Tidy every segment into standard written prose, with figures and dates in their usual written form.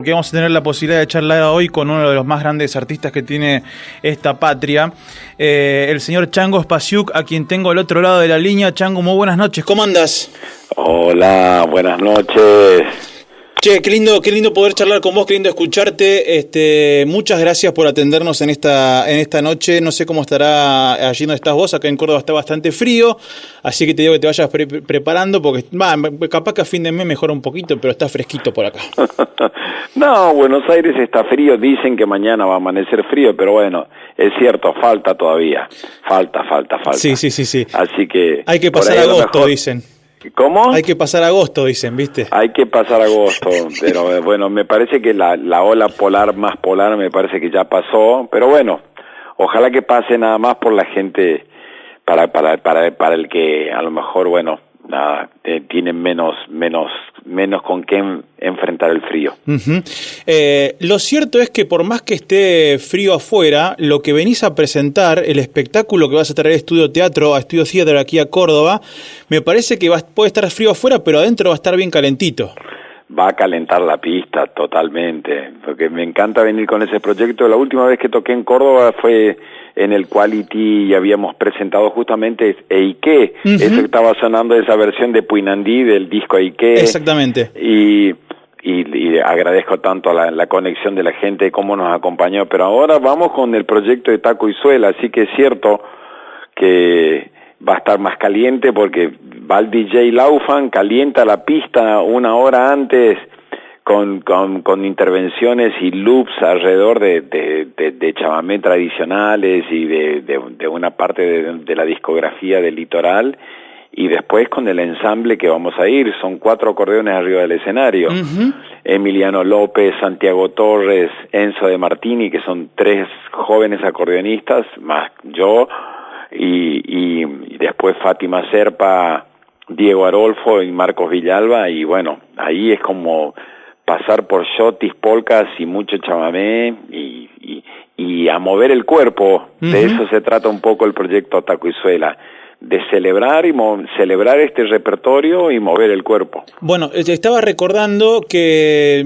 Que vamos a tener la posibilidad de charlar hoy con uno de los más grandes artistas que tiene esta patria, el señor Chango Spasiuk, a quien tengo al otro lado de la línea. Chango, muy buenas noches, ¿cómo andas? Hola, buenas noches. Che, qué lindo poder charlar con vos, qué lindo escucharte. Muchas gracias por atendernos en esta noche. No sé cómo estará allí donde estás vos. Acá en Córdoba está bastante frío, así que te digo que te vayas preparando, porque capaz que a fin de mes mejora un poquito, pero está fresquito por acá. No, Buenos Aires está frío. Dicen que mañana va a amanecer frío, pero bueno, es cierto, falta todavía. Falta. Sí. Así que hay que pasar agosto, dicen. ¿Cómo? Hay que pasar agosto, dicen, ¿viste? Hay que pasar agosto, pero bueno, me parece que la ola polar más polar me parece que ya pasó, pero bueno, ojalá que pase nada más por la gente, para el que a lo mejor, bueno, nada, tiene menos con qué enfrentar el frío. Uh-huh. Lo cierto es que por más que esté frío afuera, lo que venís a presentar, el espectáculo que vas a traer a Estudio Theater aquí a Córdoba, me parece que puede estar frío afuera, pero adentro va a estar bien calentito. Va a calentar la pista totalmente, porque me encanta venir con ese proyecto. La última vez que toqué en Córdoba fue en el Quality y habíamos presentado justamente Eike, uh-huh. Eso que estaba sonando, esa versión de Puinandí del disco Eike. Exactamente. Y agradezco tanto la conexión de la gente, cómo nos acompañó, pero ahora vamos con el proyecto de Taco y Suela, así que es cierto que va a estar más caliente porque va el DJ Laufan, calienta la pista una hora antes con intervenciones y loops alrededor de chamamé tradicionales y de una parte de la discografía del Litoral, y después con el ensamble que vamos a ir, son 4 acordeones arriba del escenario, uh-huh. Emiliano López, Santiago Torres, Enzo de Martini, que son 3 jóvenes acordeonistas, más yo, y después Fátima Serpa, Diego Arolfo y Marcos Villalba, y bueno, ahí es como pasar por shotis, polcas y mucho chamamé y a mover el cuerpo. Uh-huh. De eso se trata un poco el proyecto Taco y Suela, de celebrar celebrar este repertorio y mover el cuerpo. Bueno, te estaba recordando que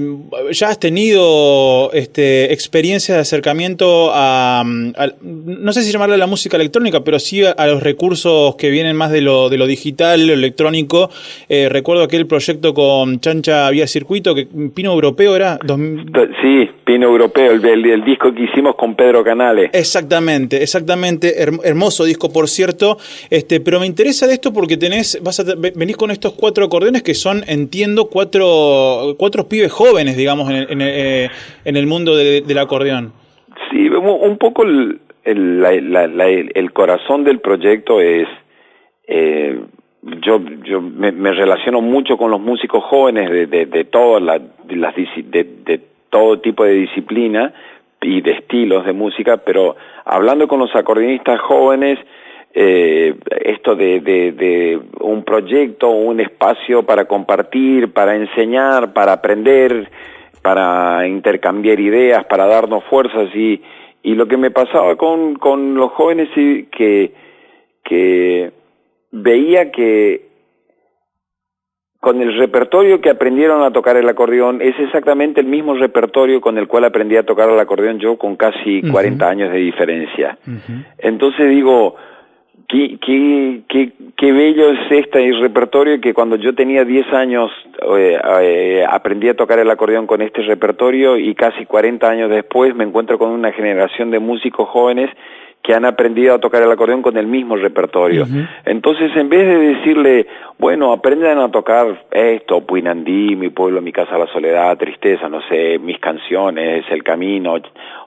ya has tenido experiencia de acercamiento a no sé si llamarle a la música electrónica, pero sí a los recursos que vienen más de lo digital, lo electrónico. Recuerdo aquel proyecto con Chancha Vía Circuito, que Pino Europeo era... Sí, Pino Europeo, el disco que hicimos con Pedro Canales. Exactamente, hermoso disco, por cierto. Pero me interesa de esto porque venís con estos 4 acordeones que son, entiendo, cuatro pibes jóvenes, digamos, en el mundo del acordeón. Sí, un poco el corazón del proyecto es, yo me relaciono mucho con los músicos jóvenes de todo tipo de disciplina y de estilos de música, pero hablando con los acordeonistas jóvenes, esto de un proyecto, un espacio para compartir, para enseñar, para aprender, para intercambiar ideas, para darnos fuerzas, y lo que me pasaba con los jóvenes, que veía que con el repertorio que aprendieron a tocar el acordeón es exactamente el mismo repertorio con el cual aprendí a tocar el acordeón yo, con casi 40 años de diferencia. Uh-huh. Entonces digo, Qué bello es el repertorio, que cuando yo tenía 10 años aprendí a tocar el acordeón con este repertorio, y casi 40 años después me encuentro con una generación de músicos jóvenes que han aprendido a tocar el acordeón con el mismo repertorio. Uh-huh. Entonces, en vez de decirle, bueno, aprendan a tocar esto, Puinandí, Mi Pueblo, Mi Casa, La Soledad, Tristeza, no sé, Mis Canciones, El Camino,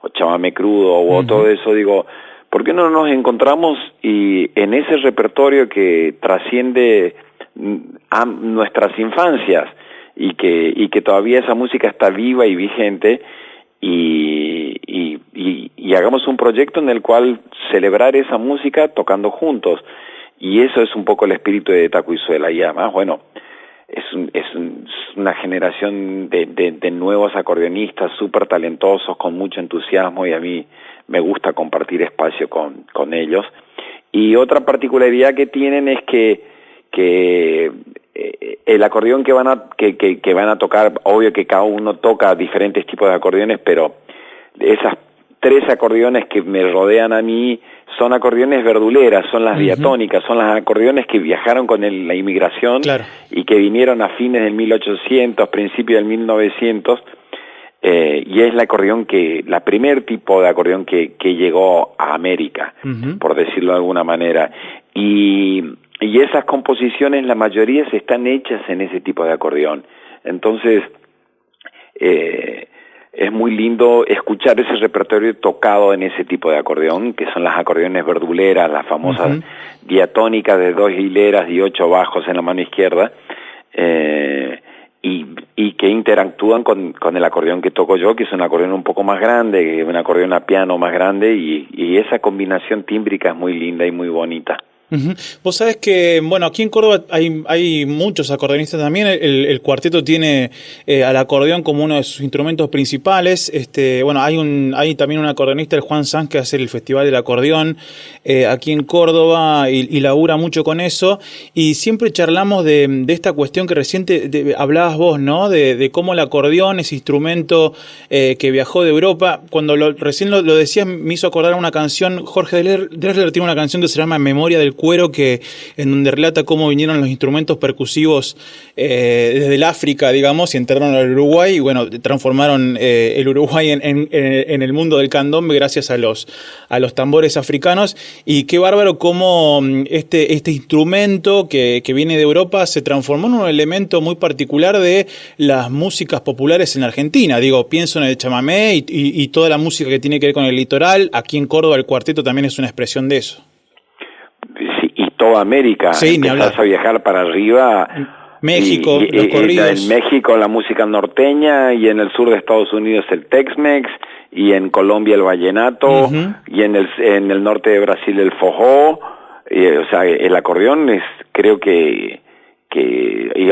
o Chamamé Crudo, o uh-huh. Todo eso, digo, ¿por qué no nos encontramos y en ese repertorio que trasciende a nuestras infancias y que todavía esa música está viva y vigente, y hagamos un proyecto en el cual celebrar esa música tocando juntos? Y eso es un poco el espíritu de Taco y Suela, y además, bueno, es una generación de nuevos acordeonistas súper talentosos, con mucho entusiasmo, y a mí me gusta compartir espacio con ellos. Y otra particularidad que tienen es que el acordeón que van a tocar, obvio que cada uno toca diferentes tipos de acordeones, pero esas 3 acordeones que me rodean a mí son acordeones verduleras, son las diatónicas, son las acordeones que viajaron con la inmigración, claro, y que vinieron a fines del 1800, principios del 1900, y es la primer tipo de acordeón que llegó a América, por decirlo de alguna manera, y esas composiciones, la mayoría están hechas en ese tipo de acordeón. Entonces, es muy lindo escuchar ese repertorio tocado en ese tipo de acordeón, que son las acordeones verduleras, las famosas diatónicas de 2 hileras y 8 bajos en la mano izquierda, y que interactúan con el acordeón que toco yo, que es un acordeón un poco más grande, un acordeón a piano más grande, y esa combinación tímbrica es muy linda y muy bonita. Vos sabés que, bueno, aquí en Córdoba hay muchos acordeonistas también. El cuarteto tiene al acordeón como uno de sus instrumentos principales. Bueno, hay también un acordeonista, el Juan Sanz, que hace el Festival del Acordeón aquí en Córdoba y labura mucho con eso. Y siempre charlamos de esta cuestión que recién hablabas vos, ¿no? De cómo el acordeón, ese instrumento que viajó de Europa. Cuando recién lo decías, me hizo acordar una canción. Jorge Drexler tiene una canción que se llama Memoria del Cuero, en donde relata cómo vinieron los instrumentos percusivos desde el África, digamos, y entraron al Uruguay, y bueno, transformaron el Uruguay en el mundo del candombe gracias a los tambores africanos. Y qué bárbaro cómo este instrumento que viene de Europa se transformó en un elemento muy particular de las músicas populares en Argentina. Digo, pienso en el chamamé y toda la música que tiene que ver con el litoral. Aquí en Córdoba el cuarteto también es una expresión de eso. Y toda América, sí, empezás a viajar para arriba, México, los corridos. En México la música norteña, y en el sur de Estados Unidos el Tex-Mex, y en Colombia el vallenato, y en el norte de Brasil el forró, o sea, el acordeón es, creo que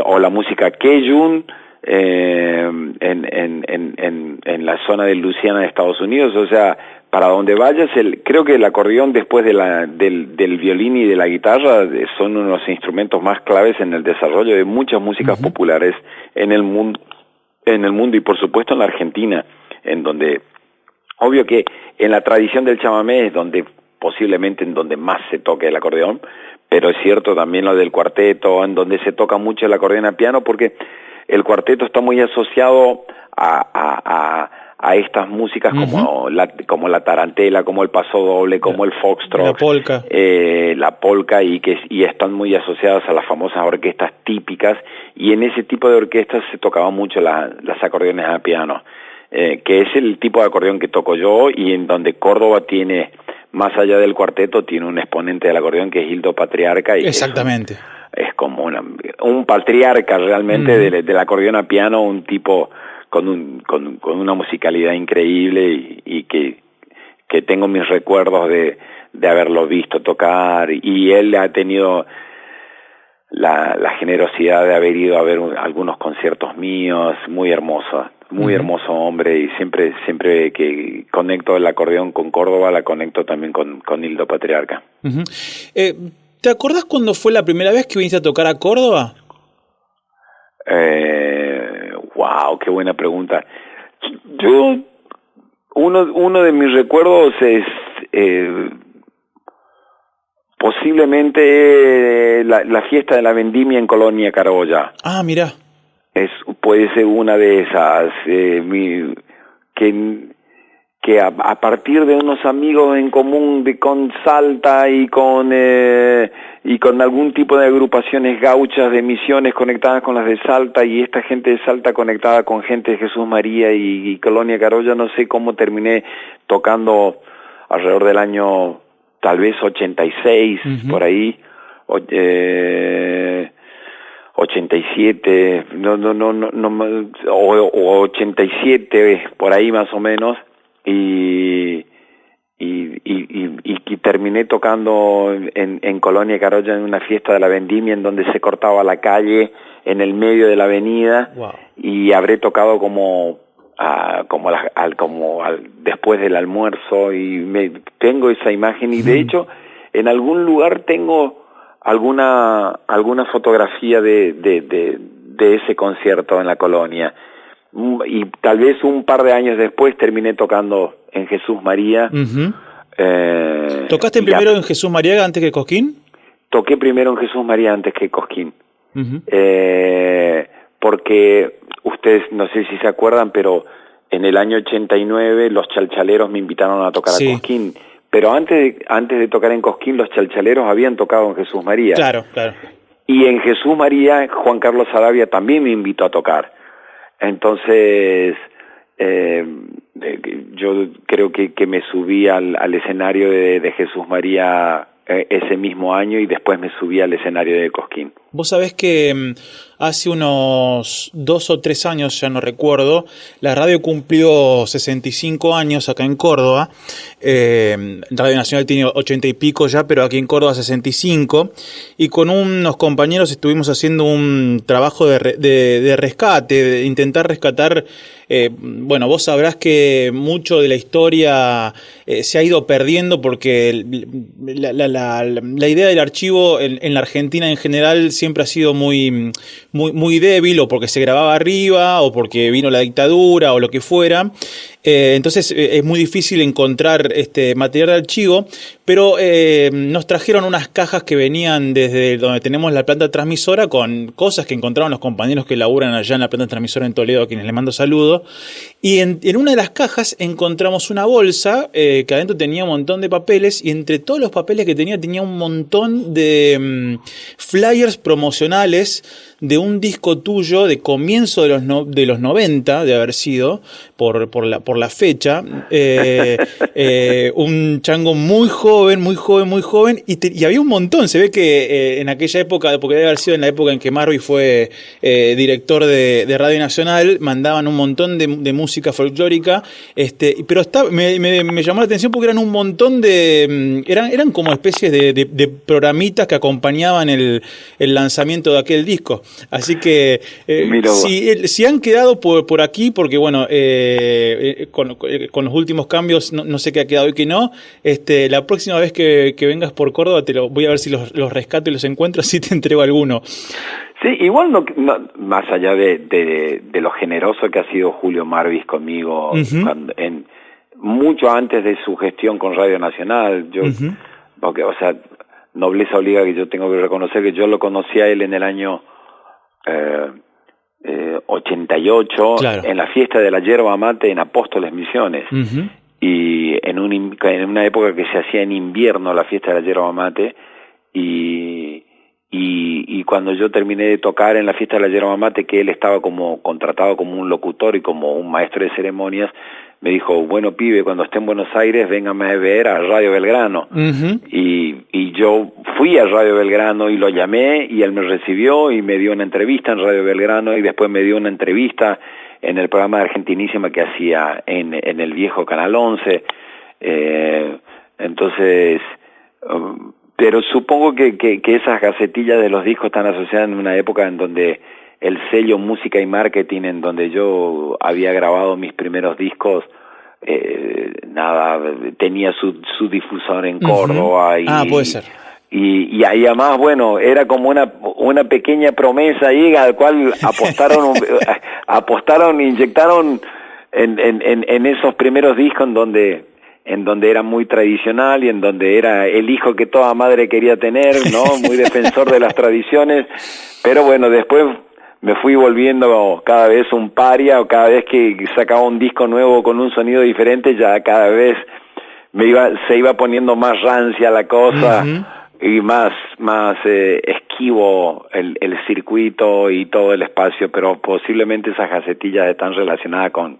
o la música Cajun, en la zona de Luisiana de Estados Unidos, o sea, para donde vayas, creo que el acordeón, después del violín y de la guitarra, son unos instrumentos más claves en el desarrollo de muchas músicas populares en el mundo, y por supuesto en la Argentina, en donde, obvio que en la tradición del chamamé es posiblemente en donde más se toca el acordeón, pero es cierto también lo del cuarteto, en donde se toca mucho el acordeón a piano, porque el cuarteto está muy asociado a estas músicas como la tarantela, como el pasodoble, como el foxtrot, la polka, y están muy asociadas a las famosas orquestas típicas, y en ese tipo de orquestas se tocaban mucho las acordeones a piano, que es el tipo de acordeón que toco yo, y en donde Córdoba tiene, más allá del cuarteto, tiene un exponente del acordeón que es Hildo Patriarca. Y exactamente. Es como un patriarca realmente del acordeón a piano, un tipo con una musicalidad increíble, y que tengo mis recuerdos de haberlo visto tocar, y él ha tenido la generosidad de haber ido a ver algunos conciertos míos. Muy hermoso hombre, y siempre que conecto el acordeón con Córdoba, la conecto también con Hildo Patriarca. ¿Te acordás cuándo fue la primera vez que viniste a tocar a Córdoba? Wow, qué buena pregunta. Yo, uno de mis recuerdos es posiblemente la fiesta de la vendimia en Colonia Carolla. Ah, mira. Puede ser una de esas, que a partir de unos amigos en común con Salta y con algún tipo de agrupaciones gauchas de Misiones conectadas con las de Salta, y esta gente de Salta conectada con gente de Jesús María y Colonia Carolla, no sé cómo terminé tocando alrededor del año tal vez 86, por ahí, 87, o 87, por ahí más o menos, y terminé tocando en Colonia Carolla en una fiesta de la vendimia, en donde se cortaba la calle en el medio de la avenida. Wow. Y habré tocado después del almuerzo, y tengo esa imagen, y de hecho en algún lugar tengo alguna fotografía de ese concierto en la Colonia. Y tal vez un par de años después terminé tocando en Jesús María. Uh-huh. ¿Tocaste primero en Jesús María antes que Cosquín? Toqué primero en Jesús María antes que Cosquín. Uh-huh. Porque ustedes, no sé si se acuerdan, pero en el año 89 los Chalchaleros me invitaron a tocar a Cosquín. Pero antes de tocar en Cosquín, los Chalchaleros habían tocado en Jesús María. Claro. Y en Jesús María, Juan Carlos Saravia también me invitó a tocar. Entonces, yo creo que me subí al escenario de Jesús María ese mismo año y después me subí al escenario de Cosquín. Vos sabés que hace unos 2 o 3 años, ya no recuerdo, la radio cumplió 65 años acá en Córdoba. Radio Nacional tiene 80 y pico ya, pero aquí en Córdoba 65. Y con unos compañeros estuvimos haciendo un trabajo de rescate, de intentar rescatar. Bueno, vos sabrás que mucho de la historia se ha ido perdiendo porque la idea del archivo en la Argentina en general siempre ha sido muy débil, o porque se grababa arriba, o porque vino la dictadura, o lo que fuera. Entonces es muy difícil encontrar material de archivo, pero nos trajeron unas cajas que venían desde donde tenemos la planta transmisora con cosas que encontraron los compañeros que laburan allá en la planta transmisora en Toledo, a quienes les mando saludos. Y en una de las cajas encontramos una bolsa que adentro tenía un montón de papeles, y entre todos los papeles que tenía un montón de flyers promocionales de un disco tuyo de comienzo de los 90, de haber sido, por la fecha, un chango muy joven, y había un montón. Se ve que en aquella época, porque debe haber sido en la época en que Marvi fue director de Radio Nacional, mandaban un montón de música folclórica, pero me llamó la atención porque eran un montón eran como especies de programitas que acompañaban el lanzamiento de aquel disco. Así que si han quedado por aquí, porque bueno, con los últimos cambios no sé qué ha quedado y qué no, la próxima vez que vengas por Córdoba voy a ver si los rescato y los encuentro, así te entrego alguno. Sí, igual no, más allá de lo generoso que ha sido Julio Marvis conmigo, uh-huh, mucho antes de su gestión con Radio Nacional, uh-huh, porque, o sea, nobleza obliga que yo tengo que reconocer que yo lo conocí a él en el año 88, claro, en la fiesta de la yerba mate en Apóstoles Misiones, uh-huh, y en una época que se hacía en invierno la fiesta de la yerba mate, y cuando yo terminé de tocar en la fiesta de la yerba mate, que él estaba como contratado como un locutor y como un maestro de ceremonias, me dijo, bueno, pibe, cuando esté en Buenos Aires, véngame a ver a Radio Belgrano. Uh-huh. Y yo fui a Radio Belgrano y lo llamé, y él me recibió y me dio una entrevista en Radio Belgrano, y después me dio una entrevista en el programa de Argentinísima que hacía en el viejo Canal 11. Entonces, pero supongo que esas gacetillas de los discos están asociadas en una época en donde el sello Música y Marketing, en donde yo había grabado mis primeros discos, tenía su difusor en Córdoba. Uh-huh. Puede ser. Y ahí además, bueno, era como una pequeña promesa ahí al cual apostaron, inyectaron en esos primeros discos en donde era muy tradicional y en donde era el hijo que toda madre quería tener, ¿no? Muy defensor de las tradiciones, pero bueno, después me fui volviendo cada vez un paria, o cada vez que sacaba un disco nuevo con un sonido diferente, ya cada vez se iba poniendo más rancia la cosa, uh-huh, y más esquivo el circuito y todo el espacio, pero posiblemente esas gacetillas están relacionadas con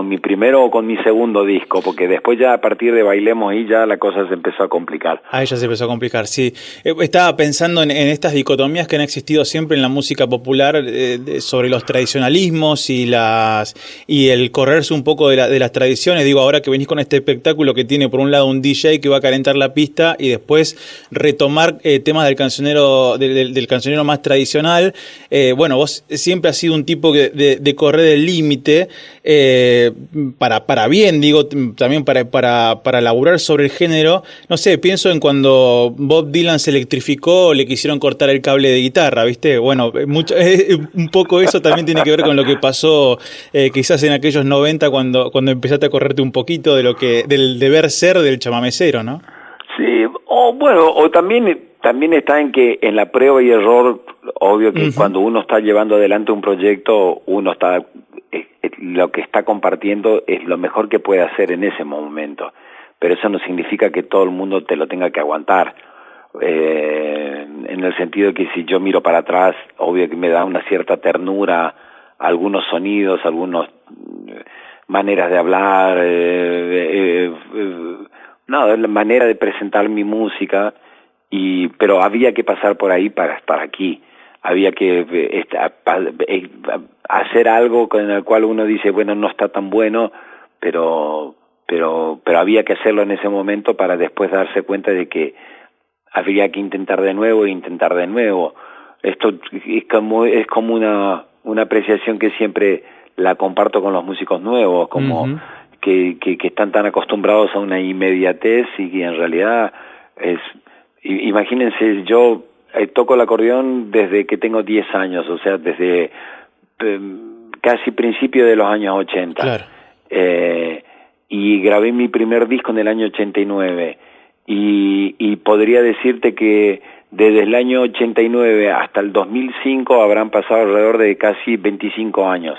mi primero o con mi segundo disco, porque después ya a partir de Bailemos y ya la cosa se empezó a complicar. Ya se empezó a complicar, sí. Estaba pensando en estas dicotomías que han existido siempre en la música popular, sobre los tradicionalismos y el correrse un poco de las tradiciones. Digo, ahora que venís con este espectáculo que tiene por un lado un DJ que va a calentar la pista y después retomar temas del cancionero más tradicional. Bueno, vos siempre has sido un tipo de correr el límite, para bien, digo, también para laburar sobre el género. No sé, pienso en cuando Bob Dylan se electrificó, le quisieron cortar el cable de guitarra, ¿viste? Bueno, un poco eso también tiene que ver con lo que pasó quizás en aquellos 90 cuando empezaste a correrte un poquito del deber ser del chamamecero, ¿no? Sí, o también está en que en la prueba y error, obvio que cuando uno está llevando adelante un proyecto, uno está lo que está compartiendo es lo mejor que puede hacer en ese momento, pero eso no significa que todo el mundo te lo tenga que aguantar, en el sentido que si yo miro para atrás, obvio que me da una cierta ternura algunos sonidos, algunas maneras de hablar, es la manera de presentar mi música, pero había que pasar por ahí para estar aquí. Había que hacer algo con el cual uno dice, bueno, no está tan bueno, pero había que hacerlo en ese momento para después darse cuenta de que habría que intentar de nuevo e intentar de nuevo. Esto es como una apreciación que siempre la comparto con los músicos nuevos, como que están tan acostumbrados a una inmediatez y que en realidad imagínense, yo toco el acordeón desde que tengo 10 años, o sea, desde casi principio de los años 80. Claro. Y grabé mi primer disco en el año 89. Y podría decirte que desde el año 89 hasta el 2005 habrán pasado alrededor de casi 25 años.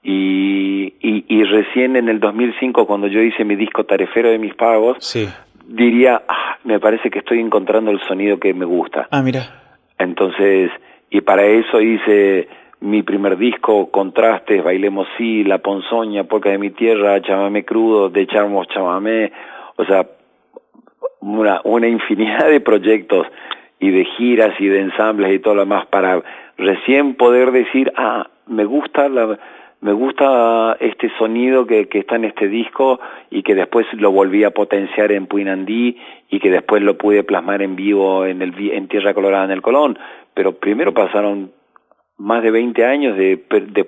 Y recién en el 2005, cuando yo hice mi disco Tarefero de mis pagos, sí, diría, me parece que estoy encontrando el sonido que me gusta. Mira. Entonces, y para eso hice mi primer disco, Contrastes, Bailemos Sí, La Ponzoña, Polca de mi Tierra, Chamamé Crudo, De Charmos Chamamé, o sea, una infinidad de proyectos y de giras y de ensambles y todo lo demás para recién poder decir, me gusta este sonido que está en este disco, y que después lo volví a potenciar en Puinandí y que después lo pude plasmar en vivo en Tierra Colorada en el Colón. Pero primero pasaron más de 20 años de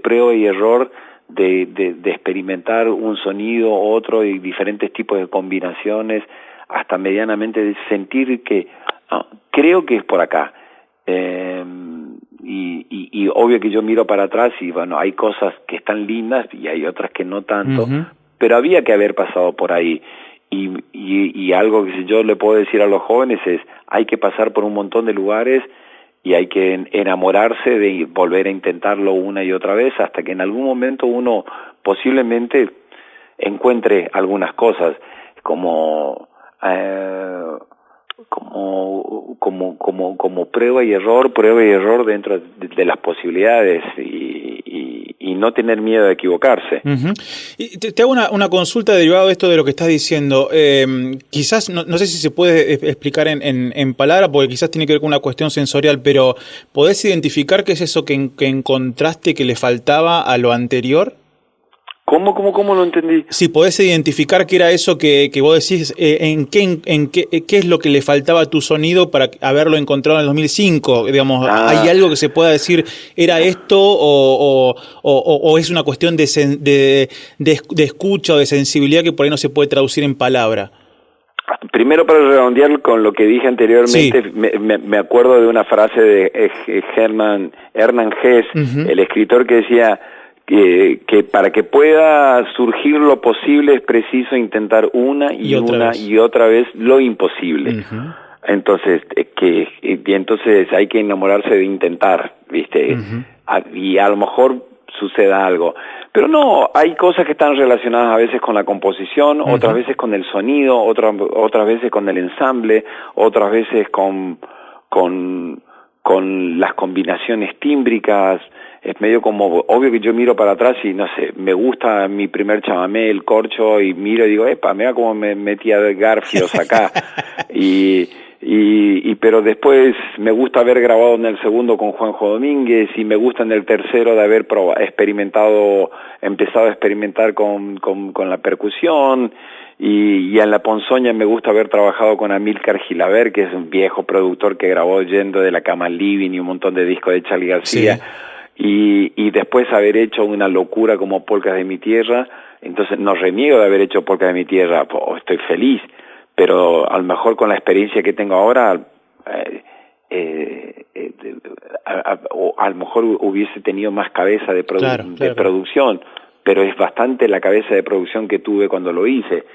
prueba y error, de experimentar un sonido, otro y diferentes tipos de combinaciones, hasta medianamente de sentir que creo que es por acá. Y obvio que yo miro para atrás y bueno, hay cosas que están lindas y hay otras que no tanto, pero había que haber pasado por ahí. Y algo que yo le puedo decir a los jóvenes es, hay que pasar por un montón de lugares y hay que enamorarse de volver a intentarlo una y otra vez hasta que en algún momento uno posiblemente encuentre algunas cosas como prueba y error dentro de las posibilidades y no tener miedo de equivocarse. Y te hago una consulta derivada de esto de lo que estás diciendo. Quizás, no sé si se puede explicar en palabras, porque quizás tiene que ver con una cuestión sensorial, pero ¿podés identificar qué es eso que encontraste que le faltaba a lo anterior? ¿Cómo lo entendí? Sí, podés identificar qué era eso que vos decís, qué es lo que le faltaba a tu sonido para haberlo encontrado en el 2005, digamos, ¿hay algo que se pueda decir, era esto o es una cuestión de escucha o de sensibilidad que por ahí no se puede traducir en palabra? Primero, para redondear con lo que dije anteriormente, sí. me acuerdo de una frase de Hernán Hesse, el escritor, que decía que para que pueda surgir lo posible es preciso intentar una y otra vez lo imposible. Entonces, entonces hay que enamorarse de intentar, ¿viste? Y a lo mejor suceda algo. Pero no, hay cosas que están relacionadas a veces con la composición, otras veces con el sonido, otras veces con el ensamble, otras veces con las combinaciones tímbricas. Es medio como, obvio que yo miro para atrás y no sé, me gusta mi primer chamamé, el corcho, y miro y digo, mira cómo me metía garfios acá. Pero después me gusta haber grabado en el segundo con Juanjo Domínguez, y me gusta en el tercero de haber empezado a experimentar con la percusión, y en La Ponzoña me gusta haber trabajado con Amílcar Gilaber, que es un viejo productor que grabó Yendo de la Cama al Living y un montón de discos de Charly García. Sí. Y después haber hecho una locura como Polcas de mi Tierra, Entonces no reniego de haber hecho Polka de mi tierra, estoy feliz, pero a lo mejor con la experiencia que tengo ahora, a lo mejor hubiese tenido más cabeza de producción, pero es bastante la cabeza de producción que tuve cuando lo hice.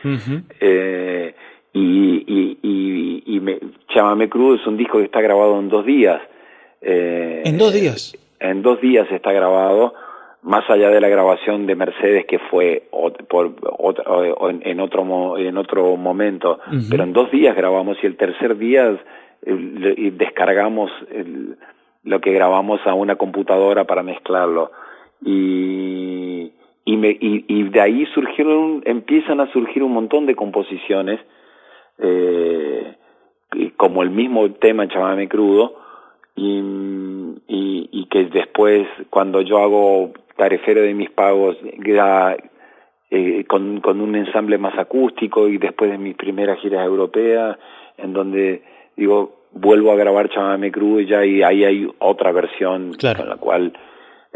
Chamamé Crudo es un disco que está grabado en 2 días. ¿En 2 días? En 2 días está grabado, más allá de la grabación de Mercedes, que fue en otro momento, pero en 2 días grabamos, y el tercer día descargamos lo que grabamos a una computadora para mezclarlo, y de ahí empiezan a surgir un montón de composiciones, como el mismo tema en Chamamé Crudo, y que después, cuando yo hago Tarefero de mis pagos, con un ensamble más acústico, y después de mis primeras giras europeas, en donde vuelvo a grabar Chamamé Crudo, y ahí hay otra versión, con la cual...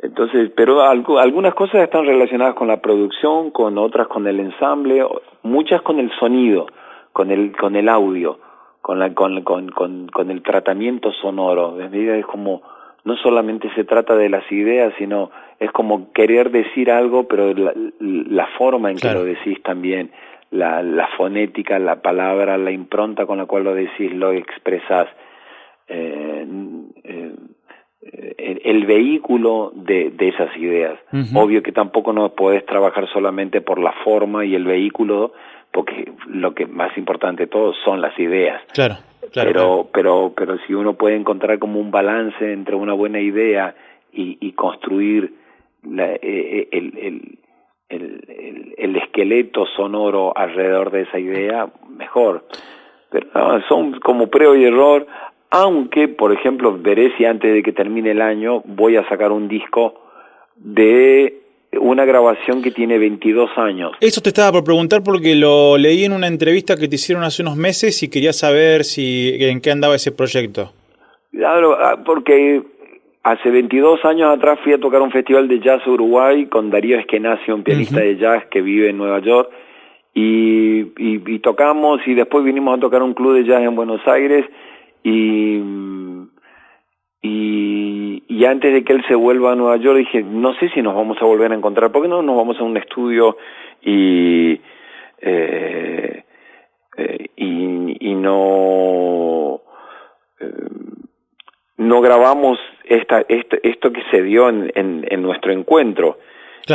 Entonces, pero algunas cosas están relacionadas con la producción, con otras con el ensamble, muchas con el sonido, con el audio, con el tratamiento sonoro. Es como, no solamente se trata de las ideas, sino es como querer decir algo, pero la forma en que lo decís también, la fonética, la palabra, la impronta con la cual lo decís, lo expresás. El vehículo de esas ideas. Obvio que tampoco no podés trabajar solamente por la forma y el vehículo, porque lo que más importante de todo son las ideas. Pero si uno puede encontrar como un balance entre una buena idea y construir el esqueleto sonoro alrededor de esa idea, mejor. Pero no, son como prueba y error. Aunque, por ejemplo, veré si antes de que termine el año voy a sacar un disco de una grabación que tiene 22 años. Eso te estaba por preguntar, porque lo leí en una entrevista que te hicieron hace unos meses y quería saber en qué andaba ese proyecto. Claro, porque hace 22 años atrás fui a tocar un festival de jazz Uruguay con Darío Eskenazi, un pianista de jazz que vive en Nueva York, y tocamos, y después vinimos a tocar un club de jazz en Buenos Aires, y antes de que él se vuelva a Nueva York dije, no sé si nos vamos a volver a encontrar, ¿por qué no nos vamos a un estudio y no grabamos esto que se dio en nuestro encuentro?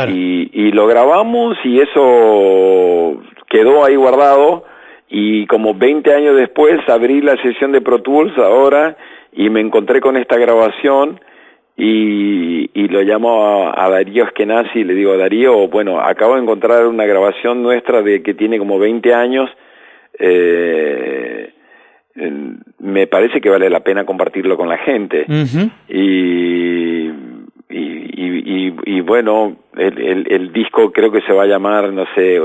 Y lo grabamos, y eso quedó ahí guardado. Y como 20 años después abrí la sesión de Pro Tools ahora y me encontré con esta grabación, y lo llamo a Darío Eskenazi y le digo, Darío, bueno, acabo de encontrar una grabación nuestra que tiene como 20 años, me parece que vale la pena compartirlo con la gente. Y bueno, el disco creo que se va a llamar, no sé,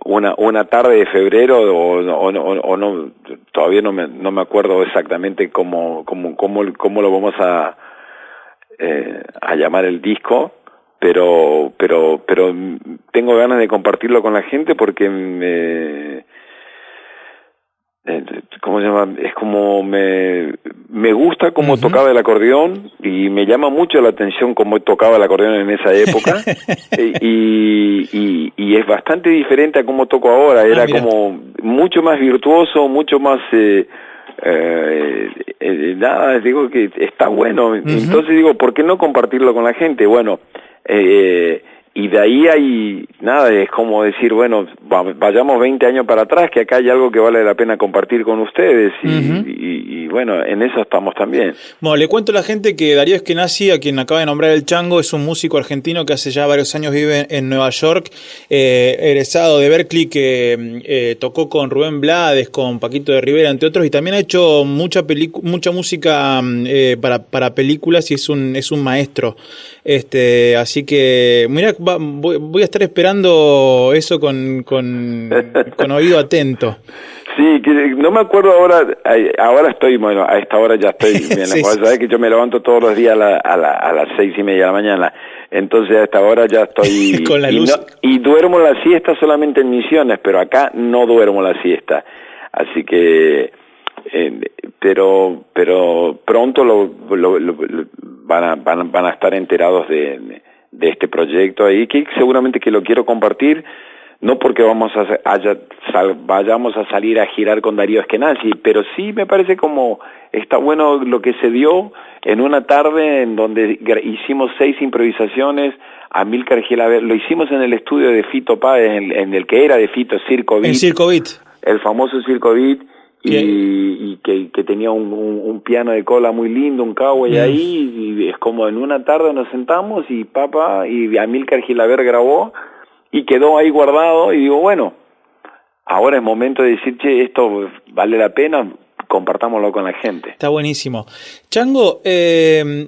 una tarde de febrero, o no, todavía no me acuerdo exactamente cómo lo vamos a llamar el disco, pero tengo ganas de compartirlo con la gente, porque ¿cómo se llama? Es como me gusta cómo tocaba el acordeón, y me llama mucho la atención cómo tocaba el acordeón en esa época, y es bastante diferente a cómo toco ahora. Era como mucho más virtuoso, mucho más nada, digo que está bueno. Entonces digo, ¿por qué no compartirlo con la gente? Bueno, y de ahí hay nada, es como decir, bueno, vayamos 20 años para atrás, que acá hay algo que vale la pena compartir con ustedes, y bueno, en eso estamos también. Bueno, le cuento a la gente que Darío Eskenazi, a quien acaba de nombrar el Chango, es un músico argentino que hace ya varios años vive en Nueva York, egresado de Berkeley, que tocó con Rubén Blades, con Paquito de Rivera, entre otros, y también ha hecho mucha música para películas, y es un maestro. Así que, mira, voy a estar esperando eso con oído atento. Sí, que no me acuerdo ahora estoy, bueno, a esta hora ya estoy bien. Sí, sabes que yo me levanto todos los días a las 6:30 de la mañana. Entonces hasta ahora ya estoy... Con la luz. Y duermo la siesta solamente en Misiones, pero acá no duermo la siesta. Así que... pero pronto van a estar enterados de este proyecto ahí, que seguramente que lo quiero compartir, no porque vayamos a salir a girar con Darío Eskenazi, pero sí me parece como está bueno lo que se dio en una tarde en donde hicimos 6 improvisaciones. Amílcar Gilaver, lo hicimos en el estudio de Fito Páez, en el que era de Fito, Circo Beat. El Circo Beat. El famoso Circo Beat. Y que tenía un piano de cola muy lindo, un cowboy ahí, y es como en una tarde nos sentamos y Amílcar Gilaver grabó y quedó ahí guardado, y digo, bueno, ahora es momento de decir, che, esto vale la pena, compartámoslo con la gente. Está buenísimo. Chango, ¿qué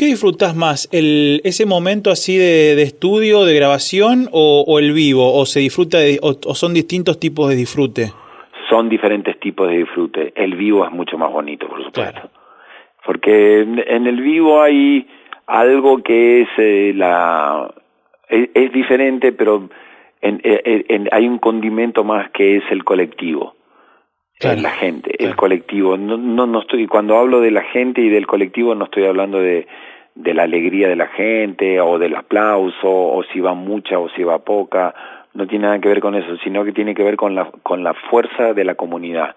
disfrutás más? ¿Ese momento así de estudio, de grabación, o el vivo? ¿O se disfruta o son distintos tipos de disfrute? Son diferentes tipos de disfrute. El vivo es mucho más bonito, por supuesto. Claro. Porque en el vivo hay algo que es diferente, pero hay un condimento más que es el colectivo. Claro. La gente, claro. El colectivo. No estoy, cuando hablo de la gente y del colectivo, no estoy hablando de la alegría de la gente, o del aplauso, o si va mucha o si va poca. No tiene nada que ver con eso, sino que tiene que ver con la fuerza de la comunidad,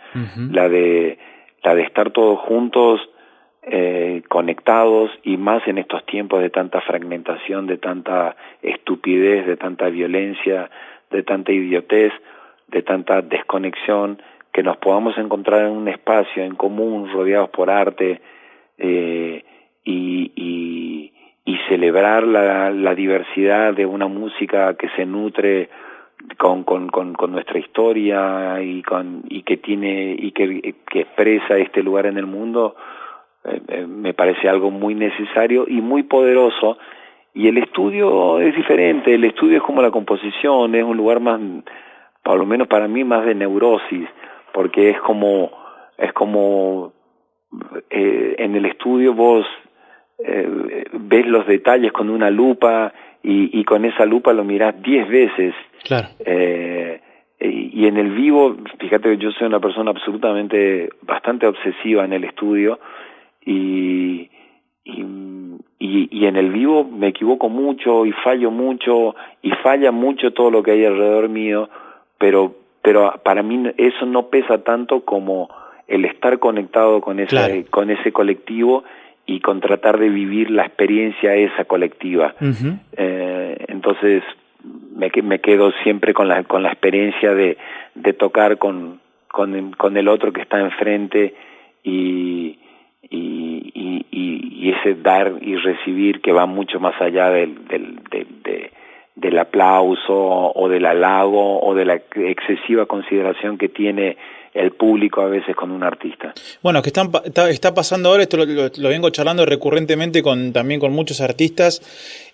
la de estar todos juntos, conectados, y más en estos tiempos de tanta fragmentación, de tanta estupidez, de tanta violencia, de tanta idiotez, de tanta desconexión, que nos podamos encontrar en un espacio en común, rodeados por arte, y celebrar la diversidad de una música que se nutre con nuestra historia y que expresa este lugar en el mundo. Me parece algo muy necesario y muy poderoso. Y el estudio es diferente. El estudio es como la composición, es un lugar más, por lo menos para mí, más de neurosis, porque es como en el estudio vos ves los detalles con una lupa, y con esa lupa lo mirás 10 veces. Claro. Y en el vivo, fíjate que yo soy una persona bastante obsesiva en el estudio, y en el vivo me equivoco mucho y fallo mucho, y falla mucho todo lo que hay alrededor mío, pero para mí eso no pesa tanto como el estar conectado con ese colectivo, y con tratar de vivir la experiencia esa colectiva. Uh-huh. Entonces me quedo siempre con la experiencia de tocar con el otro que está enfrente, y ese dar y recibir que va mucho más allá del aplauso o del halago o de la excesiva consideración que tiene el público a veces con un artista. Bueno, que está pasando ahora, esto lo vengo charlando recurrentemente también con muchos artistas,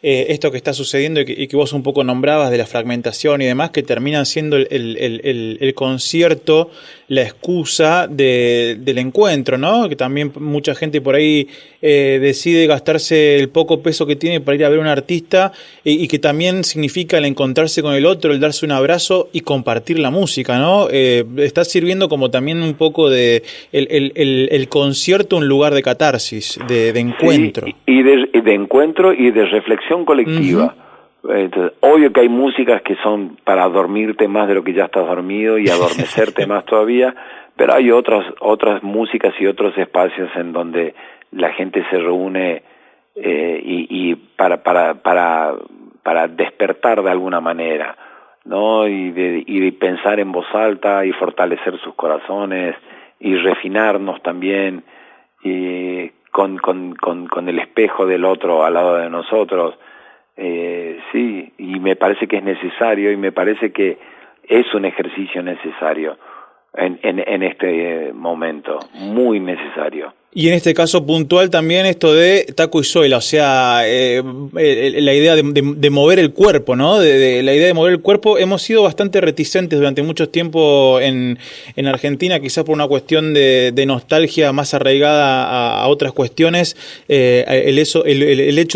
esto que está sucediendo y que vos un poco nombrabas de la fragmentación y demás, que terminan siendo el concierto, la excusa del encuentro, ¿no? Que también mucha gente por ahí decide gastarse el poco peso que tiene para ir a ver a un artista, y que también significa el encontrarse con el otro, el darse un abrazo y compartir la música, ¿no? Está sirviendo como también un poco de el concierto, un lugar de catarsis, de encuentro. Sí, y de encuentro y de reflexión colectiva. Uh-huh. Entonces, obvio que hay músicas que son para dormirte más de lo que ya estás dormido y adormecerte más todavía, pero hay otras músicas y otros espacios en donde la gente se reúne y para despertar de alguna manera, ¿no? Y de pensar en voz alta y fortalecer sus corazones y refinarnos también, y con el espejo del otro al lado de nosotros. Sí, y me parece que es necesario, y me parece que es un ejercicio necesario. en este momento, muy necesario. Y en este caso puntual también esto de taco y suela, o sea, la idea de mover el cuerpo, ¿no? La idea de mover el cuerpo, hemos sido bastante reticentes durante mucho tiempo en Argentina, quizás por una cuestión de nostalgia más arraigada a otras cuestiones, el hecho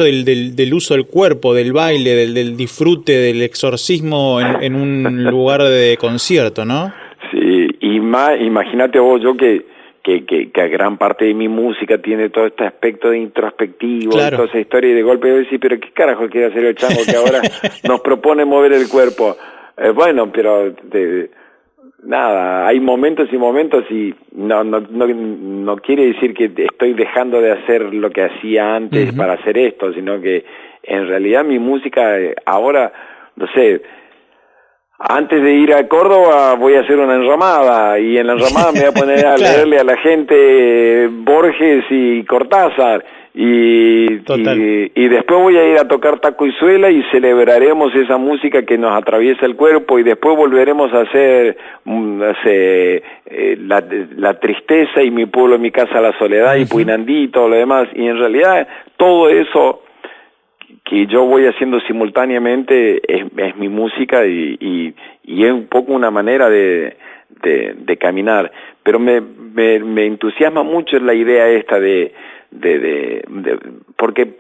del uso del cuerpo, del baile, del disfrute, del exorcismo en un lugar de concierto, ¿no? Sí, y más, imagínate vos, yo que gran parte de mi música tiene todo este aspecto de introspectivo, claro, toda esa historia, y de golpe yo decía, pero ¿qué carajo quiere hacer el chango que ahora nos propone mover el cuerpo? Bueno, pero nada, hay momentos y momentos, y no quiere decir que estoy dejando de hacer lo que hacía antes para hacer esto, sino que en realidad mi música ahora, no sé, antes de ir a Córdoba voy a hacer una enramada, y en la enramada me voy a poner a claro, leerle a la gente Borges y Cortázar, y después voy a ir a tocar taco y suela y celebraremos esa música que nos atraviesa el cuerpo, y después volveremos a hacer la tristeza y mi pueblo, mi casa, la soledad, y Puinandí y todo lo demás, y en realidad todo eso que yo voy haciendo simultáneamente es mi música, y es un poco una manera de caminar, pero me entusiasma mucho la idea esta porque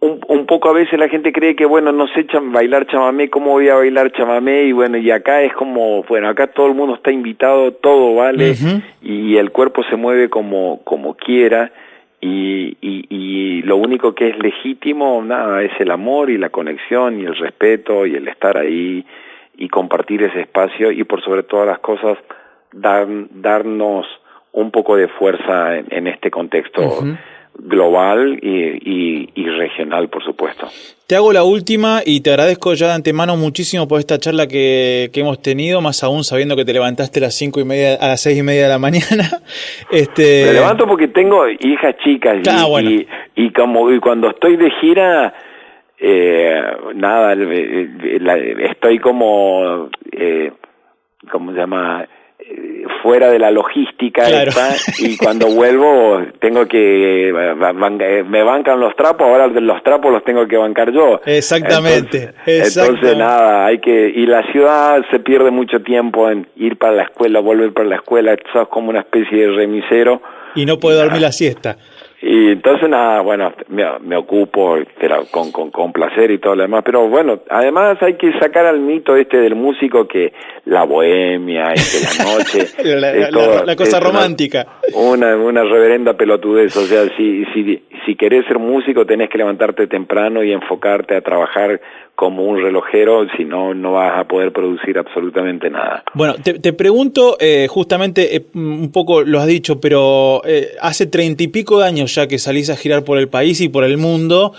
un poco a veces la gente cree que, bueno, no sé bailar chamamé, ¿cómo voy a bailar chamamé? Y bueno, y acá es como, bueno, acá todo el mundo está invitado, todo vale, y el cuerpo se mueve como quiera. Y lo único que es legítimo, nada, es el amor y la conexión y el respeto y el estar ahí y compartir ese espacio, y por sobre todas las cosas darnos un poco de fuerza en este contexto global y regional, por supuesto. Te hago la última y te agradezco ya de antemano muchísimo por esta charla que hemos tenido, más aún sabiendo que te levantaste a las 5:30, a las 6:30 de la mañana. Me levanto porque tengo hijas chicas, bueno. y cuando estoy de gira, nada, estoy como, ¿cómo se llama? Fuera de la logística, claro. Y cuando vuelvo tengo que me bancan los trapos, ahora los trapos los tengo que bancar yo. Exactamente. Entonces nada, y la ciudad se pierde mucho tiempo en ir para la escuela, volver para la escuela, sos como una especie de remisero. Y no puedo dormir la siesta. Y entonces nada, bueno, me ocupo con placer y todo lo demás, pero bueno, además hay que sacar al mito del músico que la bohemia y que la noche la cosa romántica, una reverenda pelotudez. O sea, si querés ser músico tenés que levantarte temprano y enfocarte a trabajar como un relojero, si no, no vas a poder producir absolutamente nada. Bueno, te pregunto, justamente, un poco lo has dicho, pero hace 30 y pico de años ya que salís a girar por el país y por el mundo,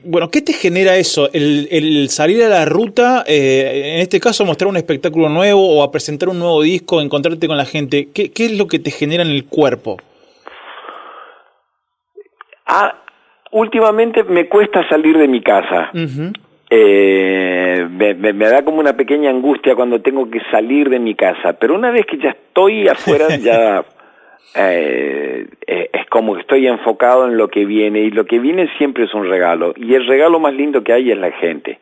bueno, ¿qué te genera eso? El salir a la ruta, en este caso mostrar un espectáculo nuevo o a presentar un nuevo disco, encontrarte con la gente, ¿qué es lo que te genera en el cuerpo? Últimamente me cuesta salir de mi casa. Me da como una pequeña angustia cuando tengo que salir de mi casa, pero una vez que ya estoy afuera, ya es como que estoy enfocado en lo que viene, y lo que viene siempre es un regalo, y el regalo más lindo que hay es la gente.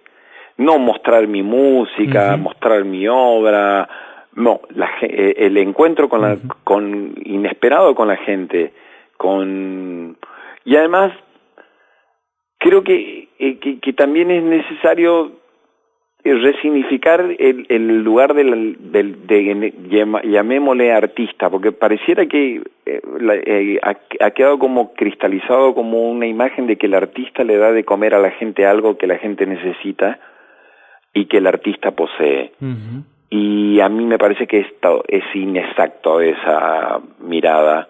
No mostrar mi música, mostrar mi obra, no, el encuentro con inesperado con la gente, y además creo que también es necesario resignificar el lugar llamémosle artista, porque pareciera que ha quedado como cristalizado como una imagen de que el artista le da de comer a la gente algo que la gente necesita y que el artista posee. Y a mí me parece que esto es inexacto, esa mirada,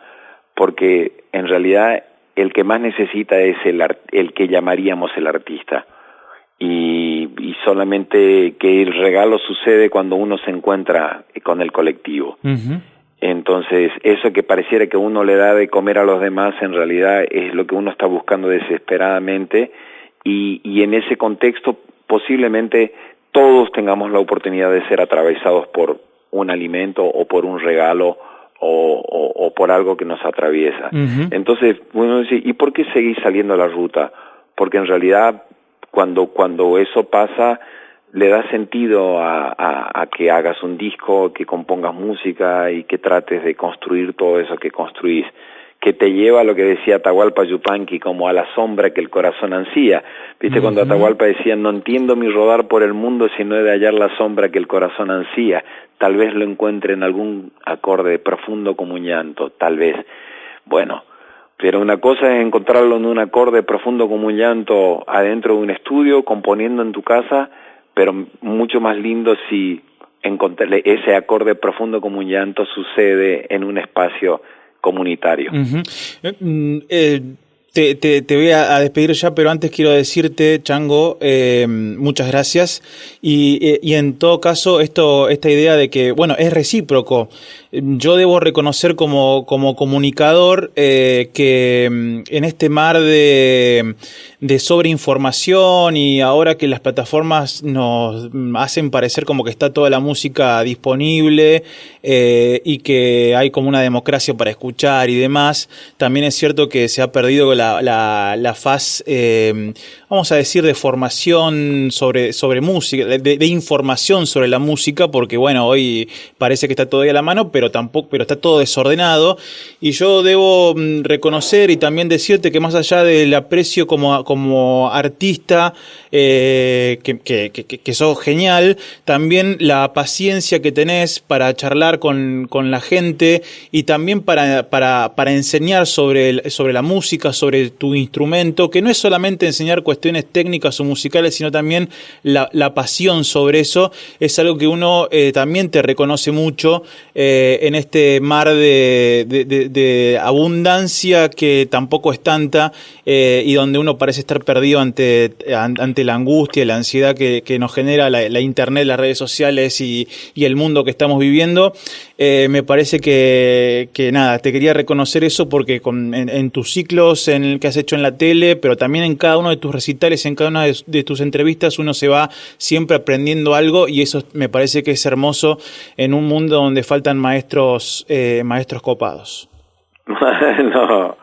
porque en realidad el que más necesita es el que llamaríamos el artista, y solamente que el regalo sucede cuando uno se encuentra con el colectivo. Entonces eso que pareciera que uno le da de comer a los demás, en realidad es lo que uno está buscando desesperadamente, y en ese contexto posiblemente todos tengamos la oportunidad de ser atravesados un alimento o por un regalo o por algo que nos atraviesa. Entonces uno dice, ¿y por qué seguís saliendo a la ruta? Porque en realidad cuando eso pasa, le da sentido a que hagas un disco, que compongas música y que trates de construir todo eso que construís, que te lleva a lo que decía Atahualpa Yupanqui, como a la sombra que el corazón ansía. ¿Viste? Cuando Atahualpa decía, no entiendo mi rodar por el mundo si no he de hallar la sombra que el corazón ansía, tal vez lo encuentre en algún acorde profundo como un llanto, tal vez. Bueno, pero una cosa es encontrarlo en un acorde profundo como un llanto adentro de un estudio, componiendo en tu casa, pero mucho más lindo si encontrarle ese acorde profundo como un llanto sucede en un espacio comunitario. Te voy a despedir ya, pero antes quiero decirte, Chango, muchas gracias. Y en todo caso, esta idea de que, bueno, es recíproco. Yo debo reconocer como comunicador que en este mar de sobreinformación y ahora que las plataformas nos hacen parecer como que está toda la música disponible y que hay como una democracia para escuchar y demás, también es cierto que se ha perdido la faz, vamos a decir, de formación sobre música, de información sobre la música, porque bueno, hoy parece que está todo ahí a la mano, pero está todo desordenado, y yo debo reconocer y también decirte que más allá del aprecio como artista, que sos genial, también la paciencia que tenés para charlar con la gente y también para enseñar sobre la música, sobre tu instrumento, que no es solamente enseñar cuestiones técnicas o musicales, sino también la pasión sobre eso, es algo que uno también te reconoce mucho en este mar de abundancia que tampoco es tanta y donde uno parece estar perdido ante la angustia y la ansiedad que nos genera la internet, las redes sociales y el mundo que estamos viviendo. Me parece que nada, te quería reconocer eso porque en tus ciclos en el que has hecho en la tele, pero también en cada uno de tus recitales, en cada una de tus entrevistas, uno se va siempre aprendiendo algo y eso me parece que es hermoso en un mundo donde faltan maestros copados. No,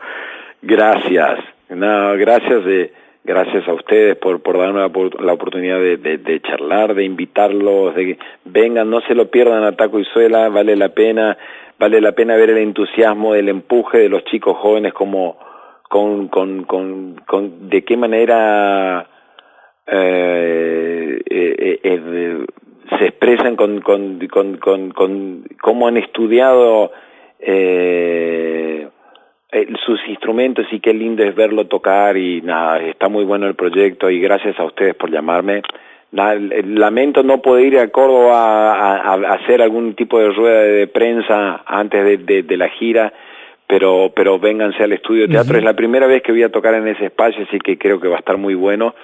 gracias. No, gracias a ustedes por darme la oportunidad de charlar, de invitarlos, de que vengan, no se lo pierdan a Taco y Suela, vale la pena ver el entusiasmo, el empuje de los chicos jóvenes, como de qué manera se expresan con cómo han estudiado sus instrumentos, y qué lindo es verlo tocar. Y nada, está muy bueno el proyecto y gracias a ustedes por llamarme. Nada, lamento no poder ir a Córdoba a hacer algún tipo de rueda de prensa antes de la gira, pero vénganse al estudio de teatro. Es la primera vez que voy a tocar en ese espacio, así que creo que va a estar muy bueno.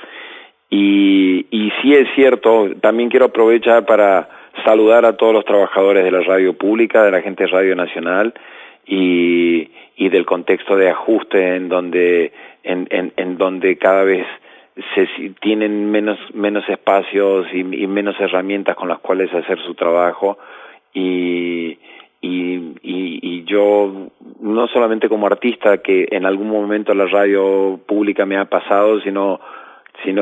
Y sí es cierto, también quiero aprovechar para saludar a todos los trabajadores de la radio pública, de la gente de Radio Nacional y del contexto de ajuste en donde cada vez se tienen menos espacios y menos herramientas con las cuales hacer su trabajo, y yo, no solamente como artista, que en algún momento la radio pública me ha pasado, sino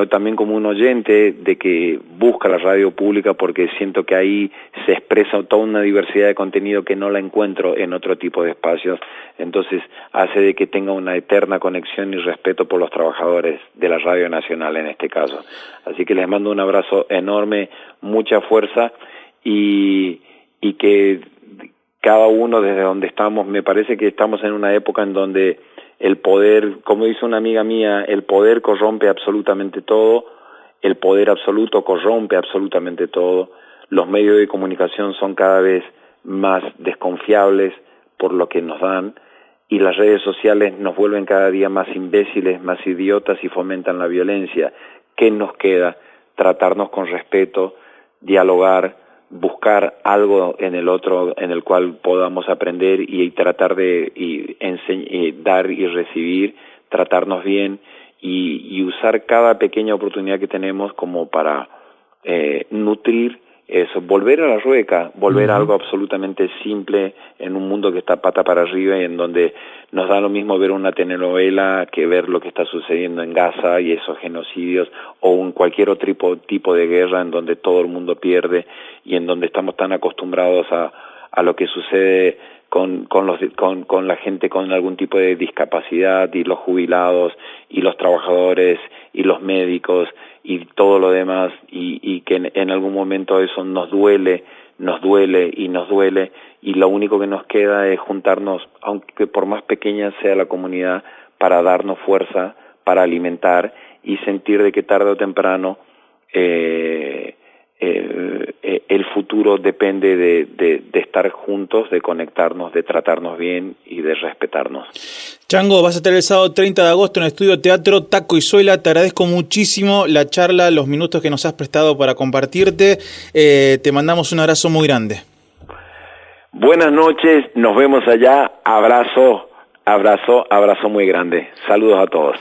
también como un oyente de que busca la radio pública, porque siento que ahí se expresa toda una diversidad de contenido que no la encuentro en otro tipo de espacios. Entonces hace de que tenga una eterna conexión y respeto por los trabajadores de la Radio Nacional en este caso. Así que les mando un abrazo enorme, mucha fuerza, y que cada uno desde donde estamos, me parece que estamos en una época en donde el poder, como dice una amiga mía, el poder corrompe absolutamente todo, el poder absoluto corrompe absolutamente todo, los medios de comunicación son cada vez más desconfiables por lo que nos dan, y las redes sociales nos vuelven cada día más imbéciles, más idiotas, y fomentan la violencia. ¿Qué nos queda? Tratarnos con respeto, dialogar, buscar algo en el otro en el cual podamos aprender y tratar de dar y recibir, tratarnos bien y usar cada pequeña oportunidad que tenemos como para nutrir eso, volver a la rueca, volver a algo absolutamente simple en un mundo que está pata para arriba y en donde nos da lo mismo ver una telenovela que ver lo que está sucediendo en Gaza y esos genocidios o en cualquier otro tipo de guerra en donde todo el mundo pierde y en donde estamos tan acostumbrados a lo que sucede con la gente con algún tipo de discapacidad y los jubilados y los trabajadores y los médicos y todo lo demás y que en algún momento eso nos duele y lo único que nos queda es juntarnos, aunque por más pequeña sea la comunidad, para darnos fuerza, para alimentar y sentir de que tarde o temprano el futuro depende de estar juntos, de conectarnos, de tratarnos bien y de respetarnos. Chango, vas a estar el sábado 30 de agosto en el Estudio Teatro Taco y Suela. Te agradezco muchísimo la charla, los minutos que nos has prestado para compartirte. Te mandamos un abrazo muy grande. Buenas noches, nos vemos allá. Abrazo muy grande. Saludos a todos.